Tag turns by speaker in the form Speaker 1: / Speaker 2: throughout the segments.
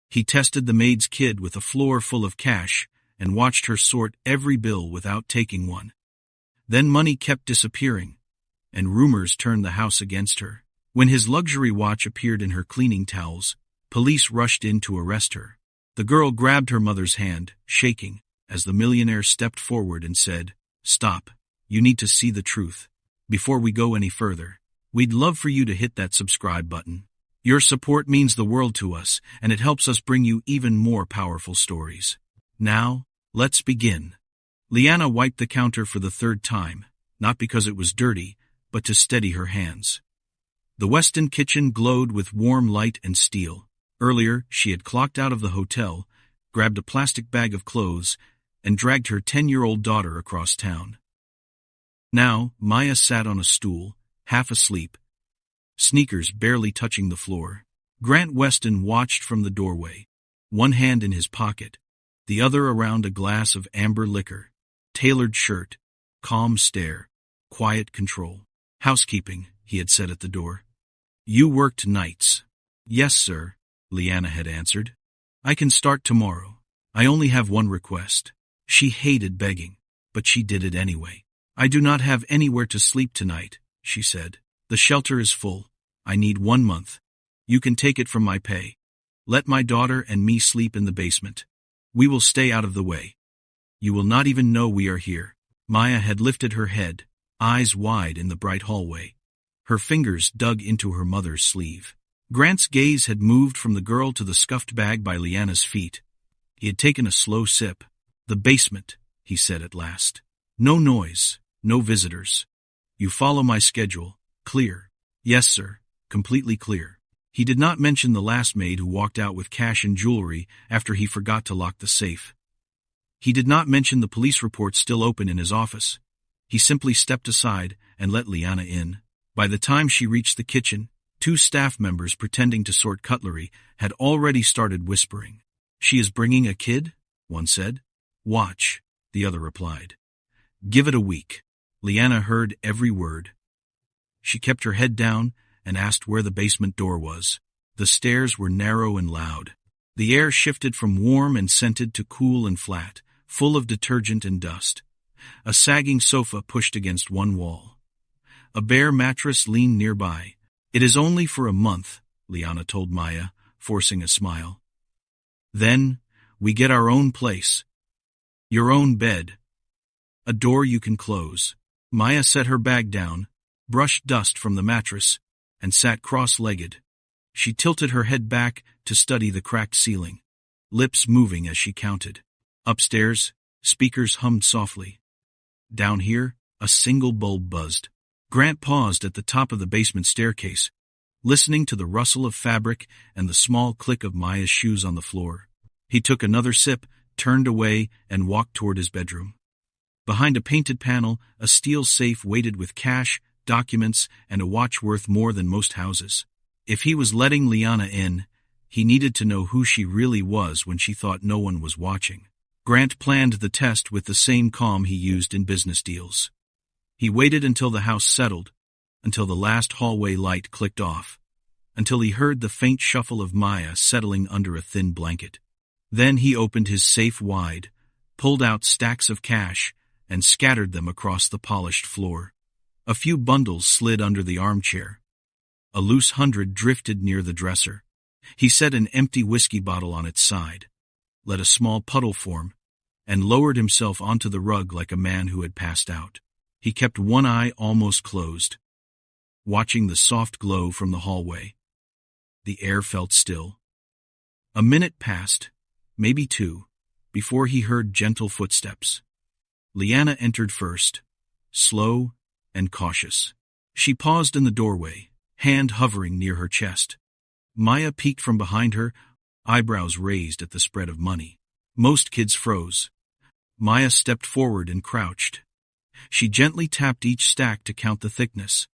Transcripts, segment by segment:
Speaker 1: He tested the maid's kid with a floor full of cash and watched her sort every bill without taking one. Then money kept disappearing, and rumors turned the house against her. When his luxury watch appeared in her cleaning towels, police rushed in to arrest her. The girl grabbed her mother's hand, shaking, as the millionaire stepped forward and said, "Stop. You need to see the truth. Before we go any further, we'd love for you to hit that subscribe button. Your support means the world to us, and it helps us bring you even more powerful stories. Now, let's begin." Liana wiped the counter for the third time, not because it was dirty, but to steady her hands. The Weston kitchen glowed with warm light and steel. Earlier, she had clocked out of the hotel, grabbed a plastic bag of clothes, and dragged her 10-year-old daughter across town. Now, Maya sat on a stool, half asleep, sneakers barely touching the floor. Grant Weston watched from the doorway, one hand in his pocket, the other around a glass of amber liquor. Tailored shirt, calm stare, quiet control. "Housekeeping," he had said at the door. "You worked nights." "Yes, sir," Liana had answered. "I can start tomorrow. I only have one request." She hated begging, but she did it anyway. "I do not have anywhere to sleep tonight," she said. "The shelter is full. I need 1 month. You can take it from my pay. Let my daughter and me sleep in the basement. We will stay out of the way. You will not even know we are here." Maya had lifted her head, eyes wide in the bright hallway. Her fingers dug into her mother's sleeve. Grant's gaze had moved from the girl to the scuffed bag by Liana's feet. He had taken a slow sip. "The basement," he said at last. "No noise, no visitors. You follow my schedule, clear?" "Yes, sir, completely clear." He did not mention the last maid who walked out with cash and jewelry after he forgot to lock the safe. He did not mention the police report still open in his office. He simply stepped aside and let Liana in. By the time she reached the kitchen, 2 staff members pretending to sort cutlery had already started whispering. "She is bringing a kid?" one said. "Watch," the other replied. "Give it a week." Liana heard every word. She kept her head down and asked where the basement door was. The stairs were narrow and loud. The air shifted from warm and scented to cool and flat, full of detergent and dust. A sagging sofa pushed against one wall. A bare mattress leaned nearby. "It is only for a month," Liana told Maya, forcing a smile. "Then, we get our own place. Your own bed. A door you can close." Maya set her bag down, brushed dust from the mattress, and sat cross-legged. She tilted her head back to study the cracked ceiling, lips moving as she counted. Upstairs, speakers hummed softly. Down here, a single bulb buzzed. Grant paused at the top of the basement staircase, listening to the rustle of fabric and the small click of Maya's shoes on the floor. He took another sip, turned away, and walked toward his bedroom. Behind a painted panel, a steel safe waited with cash, documents, and a watch worth more than most houses. If he was letting Liana in, he needed to know who she really was when she thought no one was watching. Grant planned the test with the same calm he used in business deals. He waited until the house settled, until the last hallway light clicked off, until he heard the faint shuffle of Maya settling under a thin blanket. Then he opened his safe wide, pulled out stacks of cash, and scattered them across the polished floor. A few bundles slid under the armchair. A loose 100 drifted near the dresser. He set an empty whiskey bottle on its side, let a small puddle form, and lowered himself onto the rug like a man who had passed out. He kept one eye almost closed, watching the soft glow from the hallway. The air felt still. A minute passed, maybe 2, before he heard gentle footsteps. Liana entered first, slow and cautious. She paused in the doorway, hand hovering near her chest. Maya peeked from behind her, eyebrows raised at the spread of money. Most kids froze. Maya stepped forward and crouched. She gently tapped each stack to count the thickness,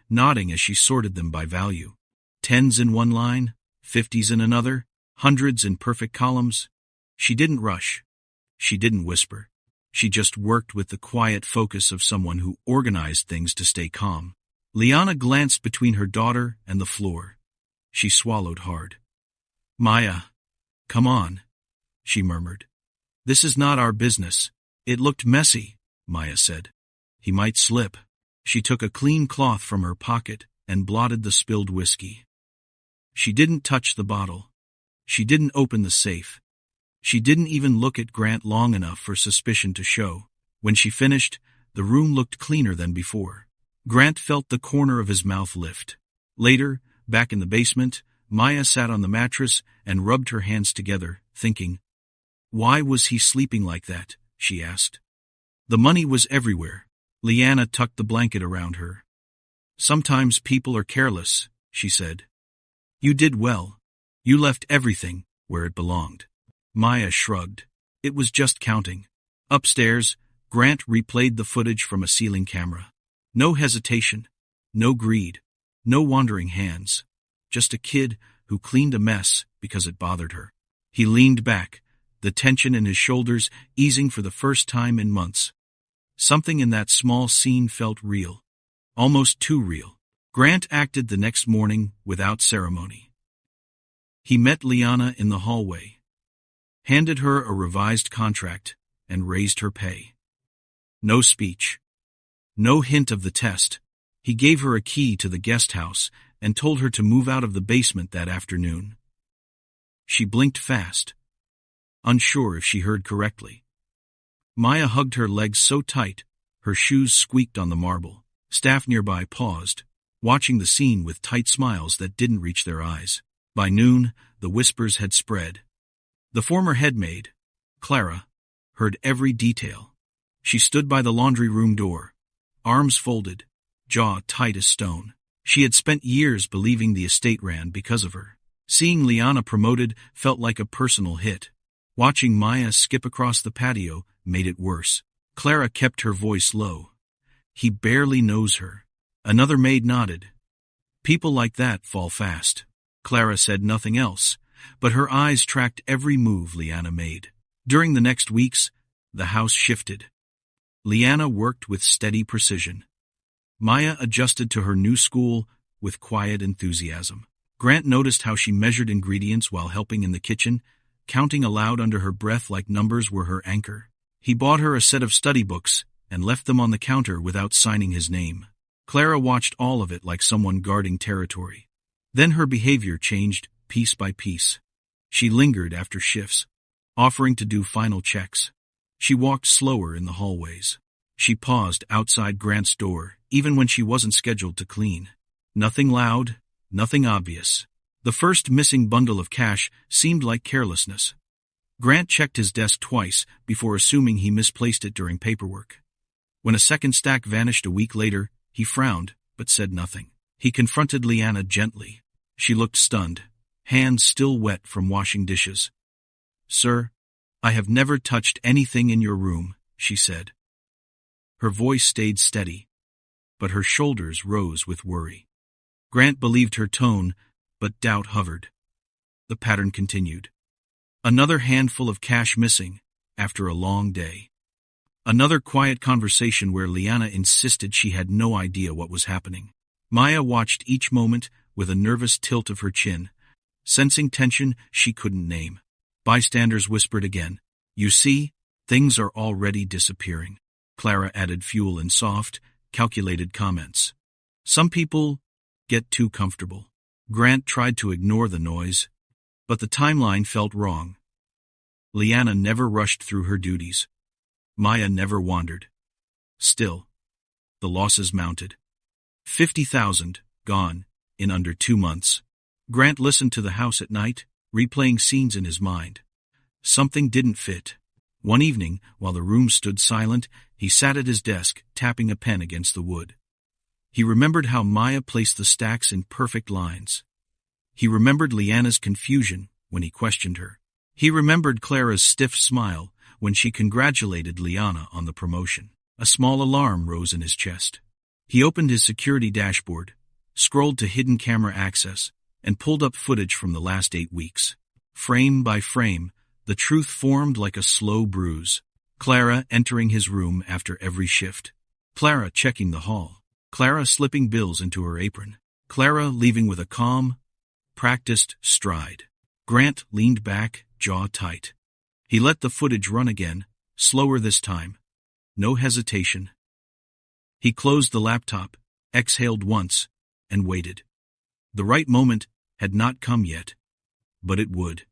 Speaker 1: nodding as she sorted them by value. 10s in one line, 50s in another, 100s in perfect columns. She didn't rush. She didn't whisper. She just worked with the quiet focus of someone who organized things to stay calm. Liana glanced between her daughter and the floor. She swallowed hard. "Maya," "Come on," she murmured. "This is not our business." "It looked messy," Maya said. "He might slip." She took a clean cloth from her pocket and blotted the spilled whiskey. She didn't touch the bottle. She didn't open the safe. She didn't even look at Grant long enough for suspicion to show. When she finished, the room looked cleaner than before. Grant felt the corner of his mouth lift. Later, back in the basement, Maya sat on the mattress and rubbed her hands together, thinking. Why was he sleeping like that? She asked. The money was everywhere. Leanna tucked the blanket around her. Sometimes people are careless, she said. You did well. You left everything where it belonged. Maya shrugged. It was just counting. Upstairs, Grant replayed the footage from a ceiling camera. No hesitation, no greed, no wandering hands. Just a kid who cleaned a mess because it bothered her. He leaned back, the tension in his shoulders easing for the first time in months. Something in that small scene felt real. Almost too real. Grant acted the next morning without ceremony. He met Liana in the hallway, handed her a revised contract, and raised her pay. No speech. No hint of the test. He gave her a key to the guest house and told her to move out of the basement that afternoon. She blinked fast, unsure if she heard correctly. Maya hugged her legs so tight, her shoes squeaked on the marble. Staff nearby paused, watching the scene with tight smiles that didn't reach their eyes. By noon, the whispers had spread. The former head maid, Clara, heard every detail. She stood by the laundry room door, arms folded, jaw tight as stone. She had spent years believing the estate ran because of her. Seeing Liana promoted felt like a personal hit. Watching Maya skip across the patio made it worse. Clara kept her voice low. He barely knows her. Another maid nodded. People like that fall fast. Clara said nothing else, but her eyes tracked every move Liana made. During the next weeks, the house shifted. Liana worked with steady precision. Maya adjusted to her new school with quiet enthusiasm. Grant noticed how she measured ingredients while helping in the kitchen, counting aloud under her breath like numbers were her anchor. He bought her a set of study books and left them on the counter without signing his name. Clara watched all of it like someone guarding territory. Then her behavior changed piece by piece. She lingered after shifts, offering to do final checks. She walked slower in the hallways. She paused outside Grant's door, even when she wasn't scheduled to clean. Nothing loud, nothing obvious. The first missing bundle of cash seemed like carelessness. Grant checked his desk twice before assuming he misplaced it during paperwork. When a second stack vanished a week later, he frowned, but said nothing. He confronted Liana gently. She looked stunned, hands still wet from washing dishes. "Sir, I have never touched anything in your room," she said. Her voice stayed steady, but her shoulders rose with worry. Grant believed her tone, but doubt hovered. The pattern continued. Another handful of cash missing, after a long day. Another quiet conversation where Liana insisted she had no idea what was happening. Maya watched each moment with a nervous tilt of her chin, sensing tension she couldn't name. Bystanders whispered again. "You see, things are already disappearing." Clara added fuel in soft, calculated comments. Some people get too comfortable. Grant tried to ignore the noise, but the timeline felt wrong. Liana never rushed through her duties. Maya never wandered. Still, the losses mounted. 50,000, gone, in under 2 months. Grant listened to the house at night, replaying scenes in his mind. Something didn't fit. One evening, while the room stood silent, he sat at his desk, tapping a pen against the wood. He remembered how Maya placed the stacks in perfect lines. He remembered Liana's confusion when he questioned her. He remembered Clara's stiff smile when she congratulated Liana on the promotion. A small alarm rose in his chest. He opened his security dashboard, scrolled to hidden camera access, and pulled up footage from the last 8 weeks. Frame by frame, the truth formed like a slow bruise. Clara entering his room after every shift. Clara checking the hall. Clara slipping bills into her apron. Clara leaving with a calm, practiced stride. Grant leaned back, jaw tight. He let the footage run again, slower this time. No hesitation. He closed the laptop, exhaled once, and waited. The right moment had not come yet. But it would.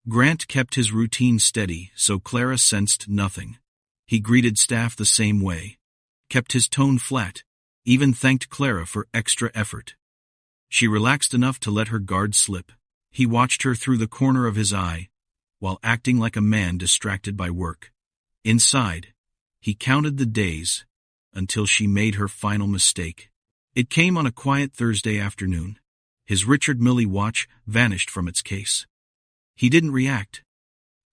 Speaker 1: Grant kept his routine steady, so Clara sensed nothing. He greeted staff the same way. Kept his tone flat, even thanked Clara for extra effort. She relaxed enough to let her guard slip. He watched her through the corner of his eye, while acting like a man distracted by work. Inside, he counted the days, until she made her final mistake. It came on a quiet Thursday afternoon. His Richard Mille watch vanished from its case. He didn't react.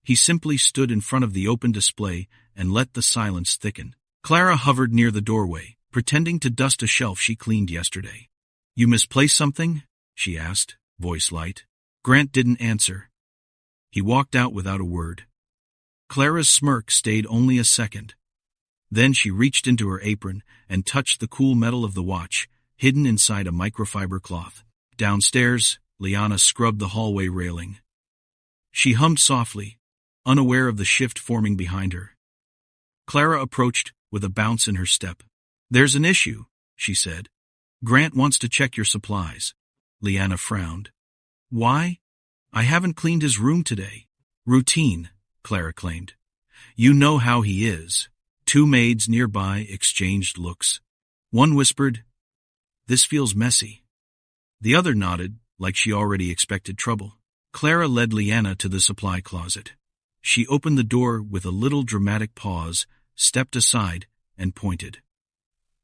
Speaker 1: He simply stood in front of the open display and let the silence thicken. Clara hovered near the doorway, pretending to dust a shelf she cleaned yesterday. "You misplaced something?" she asked, voice light. Grant didn't answer. He walked out without a word. Clara's smirk stayed only a second. Then she reached into her apron and touched the cool metal of the watch, hidden inside a microfiber cloth. Downstairs, Liana scrubbed the hallway railing. She hummed softly, unaware of the shift forming behind her. Clara approached with a bounce in her step. "There's an issue," she said. "Grant wants to check your supplies." Liana frowned. "Why? I haven't cleaned his room today." "Routine," Clara claimed. "You know how he is." Two maids nearby exchanged looks. One whispered, "This feels messy." The other nodded, like she already expected trouble. Clara led Liana to the supply closet. She opened the door with a little dramatic pause, stepped aside, and pointed.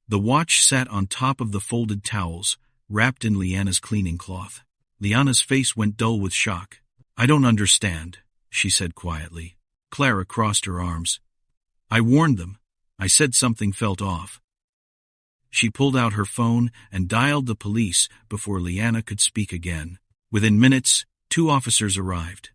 Speaker 1: The watch sat on top of the folded towels, wrapped in Liana's cleaning cloth. Liana's face went dull with shock. "I don't understand," she said quietly. Clara crossed her arms. "I warned them. I said something felt off." She pulled out her phone and dialed the police before Liana could speak again. Within minutes, 2 officers arrived.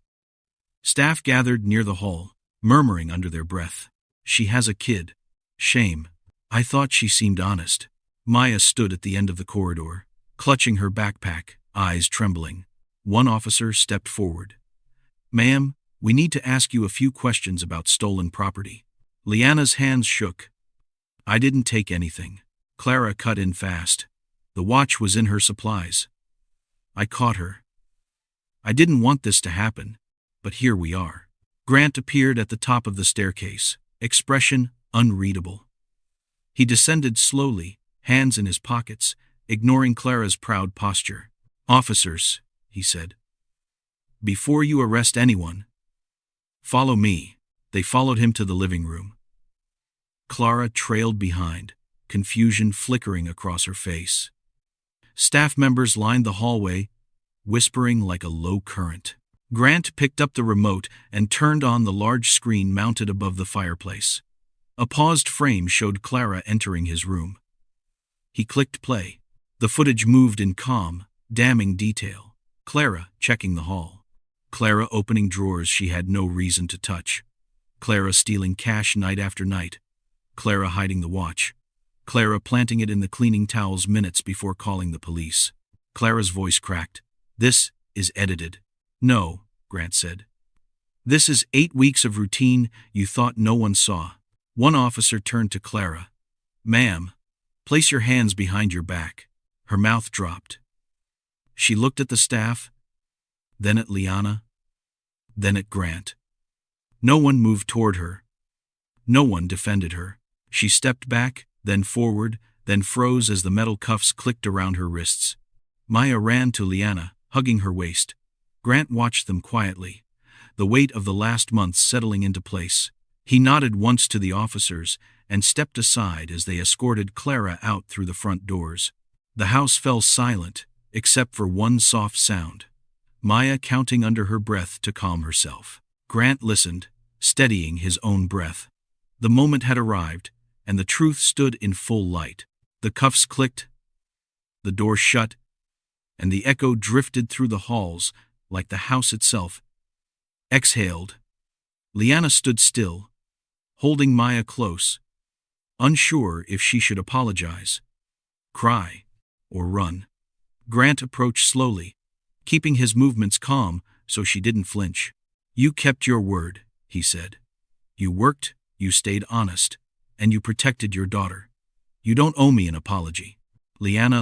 Speaker 1: Staff gathered near the hall, murmuring under their breath. "She has a kid. Shame. I thought she seemed honest." Maya stood at the end of the corridor, clutching her backpack, eyes trembling. One officer stepped forward. "Ma'am, we need to ask you a few questions about stolen property." Liana's hands shook. "I didn't take anything." Clara cut in fast. "The watch was in her supplies. I caught her. I didn't want this to happen, but here we are." Grant appeared at the top of the staircase, expression unreadable. He descended slowly, hands in his pockets, ignoring Clara's proud posture. "Officers," he said, "before you arrest anyone, follow me." They followed him to the living room. Clara trailed behind, confusion flickering across her face. Staff members lined the hallway, whispering like a low current. Grant picked up the remote and turned on the large screen mounted above the fireplace. A paused frame showed Clara entering his room. He clicked play. The footage moved in calm, damning detail. Clara checking the hall. Clara opening drawers she had no reason to touch. Clara stealing cash night after night. Clara hiding the watch. Clara planting it in the cleaning towels minutes before calling the police. Clara's voice cracked. "This is edited." "No," Grant said. "This is 8 weeks of routine you thought no one saw." One officer turned to Clara. "Ma'am, place your hands behind your back." Her mouth dropped. She looked at the staff, then at Liana, then at Grant. No one moved toward her. No one defended her. She stepped back, then forward, then froze as the metal cuffs clicked around her wrists. Maya ran to Liana, hugging her waist. Grant watched them quietly, the weight of the last month settling into place. He nodded once to the officers and stepped aside as they escorted Clara out through the front doors. The house fell silent, except for one soft sound. Maya counting under her breath to calm herself. Grant listened, steadying his own breath. The moment had arrived, and the truth stood in full light. The cuffs clicked, the door shut, and the echo drifted through the halls like the house itself. Exhaled. Liana stood still, holding Maya close, unsure if she should apologize, cry, or run. Grant approached slowly, keeping his movements calm so she didn't flinch. You kept your word, he said. You worked, you stayed honest, and you protected your daughter. You don't owe me an apology. Liana